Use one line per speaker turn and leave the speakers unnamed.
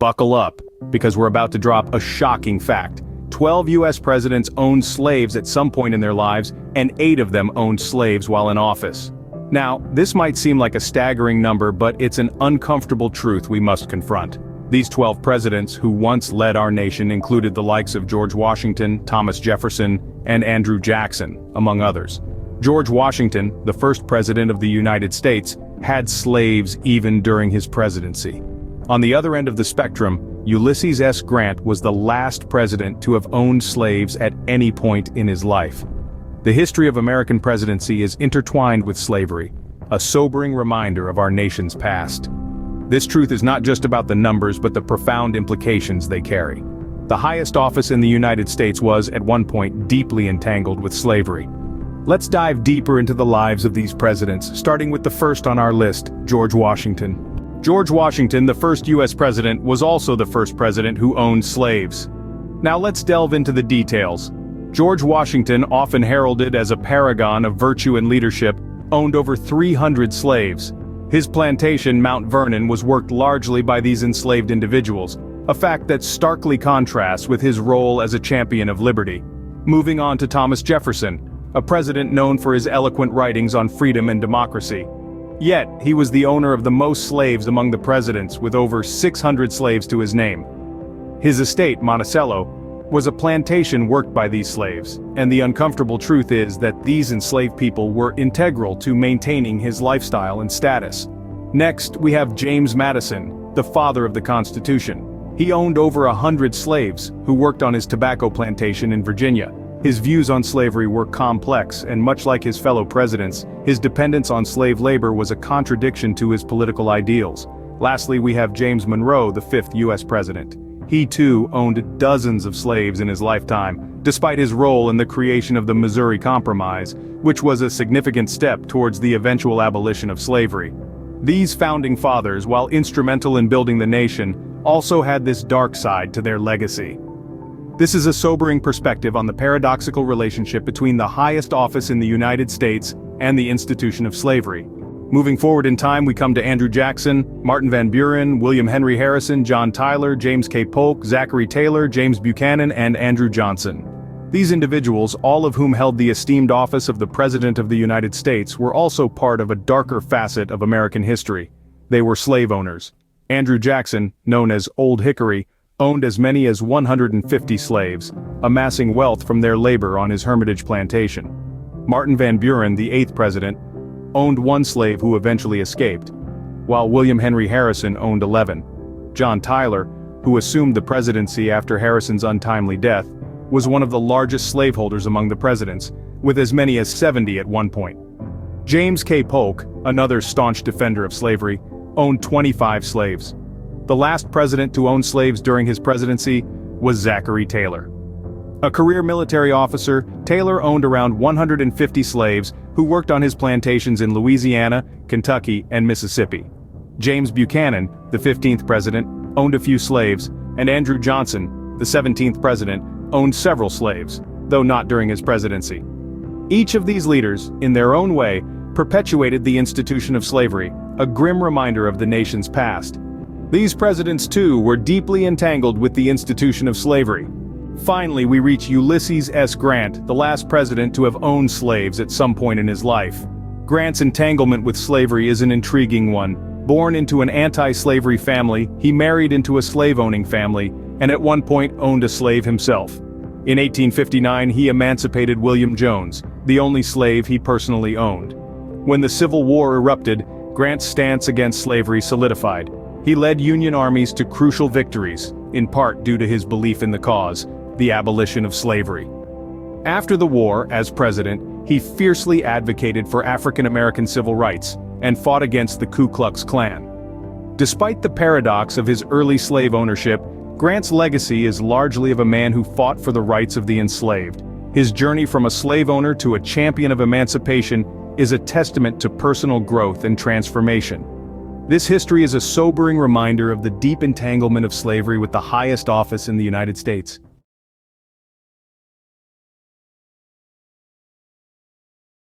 Buckle up, because we're about to drop a shocking fact. 12 US presidents owned slaves at some point in their lives, and 8 of them owned slaves while in office. Now, this might seem like a staggering number, but it's an uncomfortable truth we must confront. These 12 presidents who once led our nation included the likes of George Washington, Thomas Jefferson, and Andrew Jackson, among others. George Washington, the first president of the United States, had slaves even during his presidency. On the other end of the spectrum, Ulysses S. Grant was the last president to have owned slaves at any point in his life. The history of American presidency is intertwined with slavery, a sobering reminder of our nation's past. This truth is not just about the numbers but the profound implications they carry. The highest office in the United States was, at one point, deeply entangled with slavery. Let's dive deeper into the lives of these presidents, starting with the first on our list, George Washington. George Washington, the first U.S. president, was also the first president who owned slaves. Now let's delve into the details. George Washington, often heralded as a paragon of virtue and leadership, owned over 300 slaves. His plantation, Mount Vernon, was worked largely by these enslaved individuals, a fact that starkly contrasts with his role as a champion of liberty. Moving on to Thomas Jefferson, a president known for his eloquent writings on freedom and democracy. Yet, he was the owner of the most slaves among the presidents, with over 600 slaves to his name. His estate, Monticello, was a plantation worked by these slaves, and the uncomfortable truth is that these enslaved people were integral to maintaining his lifestyle and status. Next, we have James Madison, the father of the Constitution. He owned over 100 slaves, who worked on his tobacco plantation in Virginia. His views on slavery were complex, and much like his fellow presidents, his dependence on slave labor was a contradiction to his political ideals. Lastly, we have James Monroe, the 5th U.S. president. He too owned dozens of slaves in his lifetime, despite his role in the creation of the Missouri Compromise, which was a significant step towards the eventual abolition of slavery. These founding fathers, while instrumental in building the nation, also had this dark side to their legacy. This is a sobering perspective on the paradoxical relationship between the highest office in the United States and the institution of slavery. Moving forward in time, we come to Andrew Jackson, Martin Van Buren, William Henry Harrison, John Tyler, James K. Polk, Zachary Taylor, James Buchanan, and Andrew Johnson. These individuals, all of whom held the esteemed office of the President of the United States, were also part of a darker facet of American history. They were slave owners. Andrew Jackson, known as Old Hickory, owned as many as 150 slaves, amassing wealth from their labor on his Hermitage plantation. Martin Van Buren, the 8th president, owned 1 slave who eventually escaped, while William Henry Harrison owned 11. John Tyler, who assumed the presidency after Harrison's untimely death, was one of the largest slaveholders among the presidents, with as many as 70 at one point. James K. Polk, another staunch defender of slavery, owned 25 slaves. The last president to own slaves during his presidency was Zachary Taylor. A career military officer, Taylor owned around 150 slaves who worked on his plantations in Louisiana, Kentucky, and Mississippi. James Buchanan, the 15th president, owned a few slaves, and Andrew Johnson, the 17th president, owned several slaves, though not during his presidency. Each of these leaders, in their own way, perpetuated the institution of slavery, a grim reminder of the nation's past. These presidents, too, were deeply entangled with the institution of slavery. Finally, we reach Ulysses S. Grant, the last president to have owned slaves at some point in his life. Grant's entanglement with slavery is an intriguing one. Born into an anti-slavery family, he married into a slave-owning family, and at one point owned a slave himself. In 1859, he emancipated William Jones, the only slave he personally owned. When the Civil War erupted, Grant's stance against slavery solidified. He led Union armies to crucial victories, in part due to his belief in the cause, the abolition of slavery. After the war, as president, he fiercely advocated for African American civil rights, and fought against the Ku Klux Klan. Despite the paradox of his early slave ownership, Grant's legacy is largely of a man who fought for the rights of the enslaved. His journey from a slave owner to a champion of emancipation is a testament to personal growth and transformation. This history is a sobering reminder of the deep entanglement of slavery with the highest office in the United States.